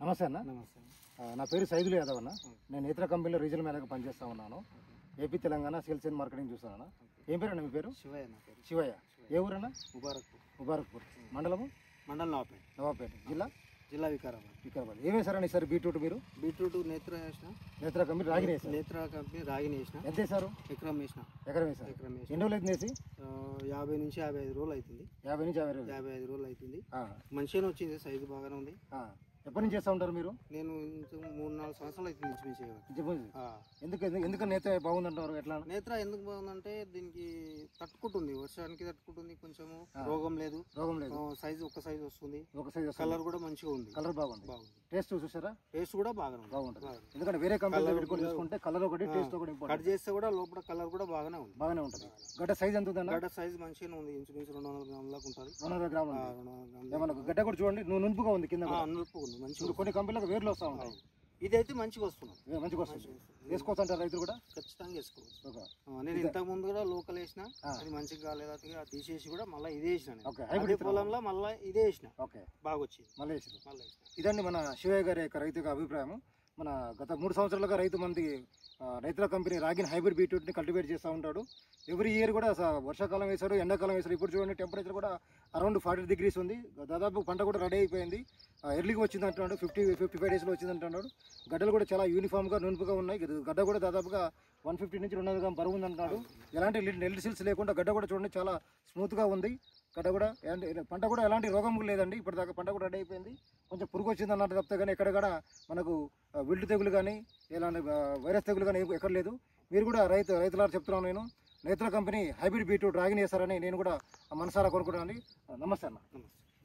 నమస్తే అన్న. నమస్తే. నా పేరు సైదులు యాదవ్ అన్న. నేను నేత్ర కంపెనీలో రీజనల్ మేనేజర్గా పనిచేస్తా ఉన్నాను. AP Telangana sales and marketing చూస్తాను. ఏం పేరు అన్న మీ పేరు? శివయ్య. నా పేరు శివయ్య. ఏ ఊరన్నా? ముబారక్పూర్. మండలం నవాపేట. జిల్లా వికారాబాద్. ఏమేమి సార్ అని సార్ బీట్రూట్ మీరు? బీట్రూట్ నేత్ర వేసిన. నేత్ర కంపెనీ రాగిని వేసారు. నేత్ర కంపెనీ రాగిని వేసిన. ఎంత వేసారు? ఎకరం వేసిన. ఎన్ని రోజులు అయితే వేసి? 50 నుంచి 55 రోజులు అవుతుంది. 50 నుంచి 50 రోజులు. 55 రోజులు అవుతుంది. మంచిగానే వచ్చింది, సైజు బాగానే ఉంది. ఎప్పటి నుంచి చేస్తూ ఉంటారు మీరు? నేను 3-4 సంవత్సరాలు అవుతుంది. ఎందుకు నేత్ర బాగుందంటారు? ఎట్లా నేత్ర ఎందుకు బాగుందంటే దీనికి తట్టుకుంటుంది, వర్షానికి తట్టుకుంటుంది, కొంచెము రోగం లేదు. సైజు ఒక సైజు వస్తుంది. కలర్ కూడా మంచిగా ఉంది. కలర్ బాగుంది. టేస్ట్ చూసారా? టేస్ట్ కూడా బాగుంటుంది. ఎందుకంటే వేరే కంపెనీలో పెట్టుకొని చూసుకుంటే కలర్ ఒకటి, టేస్ట్ ఒకటి. కట్ చేస్తే కూడా లోపల కలర్ కూడా బాగానే ఉంటుంది. గడ్డ సైజ్ ఎంత ఉంది? గడ్డ సైజ్ మంచిగానే ఉంది. ఇంచుమించు 200 గ్రాముల దాకా ఉంటుంది. 200 గ్రాములు. గడ్డ కూడా చూడండి, నునుపుగా ఉంది. కింద నునుపుగా ఉంది. మంచిగా కొన్ని కంపెనీలకు వేర్లు వస్తూ ఉంటాయి. ఇదైతే మంచిగా వస్తుంది. వేసుకోవచ్చు అంటారు రైతులు కూడా? ఖచ్చితంగా వేసుకోవచ్చు. నేను ఇంతకు ముందు కూడా లోకల్ వేసిన, అది మంచిగా కాలేదా తీసేసి కూడా మళ్ళీ ఇదే వేసిన. పొలంలో మళ్ళీ ఇదే వేసిన. బాగా వచ్చింది. మళ్ళీ ఇదండి మన శివయ్య గారి యొక్క రైతు అభిప్రాయం. మన గత 3 సంవత్సరాలుగా రైతు మంది రైతుల కంపెనీ రాగిన్ హైబ్రిడ్ బీట్రూట్ని కల్టివేట్ చేస్తూ ఉంటాడు. ఎవ్రీ ఇయర్ కూడా వర్షాకాలం వేశారు, ఎండాకాలం వేశారు. ఇప్పుడు చూడండి టెంపరేచర్ కూడా అరౌండ్ 40 degrees ఉంది. దాదాపు పంట కూడా రెడీ అయిపోయింది. ఎర్లీగా వచ్చింది అంటున్నాడు. 55 డేస్లో వచ్చింది అంటున్నాడు. గడ్డలు కూడా చాలా యూనిఫామ్గా నునుపుగా ఉన్నాయి. గడ్డ కూడా దాదాపుగా 150 నుంచి 200 గ్రాముల బరువు ఉంది అంటున్నాడు. ఎలాంటి నెల్లి సిల్స్ లేకుండా గడ్డ కూడా చూడండి చాలా స్మూత్గా ఉంది. గడ్డ కూడా పంట కూడా ఎలాంటి రోగం లేదండి. ఇప్పటిదాకా పంట కూడా రెడీ అయిపోయింది. కొంచెం పురుగు వచ్చింది అన్నట్టు తప్పితే కానీ ఎక్కడ కూడా మనకు విల్టు తెగులు కానీ ఎలాంటి వైరస్ తెగులు కానీ ఎక్కడ లేదు. మీరు కూడా రైతులారు చెప్తున్నాను. నేను నేత్ర కంపెనీ హైబ్రిడ్ బీట్రూట్ రాగిని వేస్తారని నేను కూడా మనసారా కోరుకుంటాను. నమస్తే అన్న.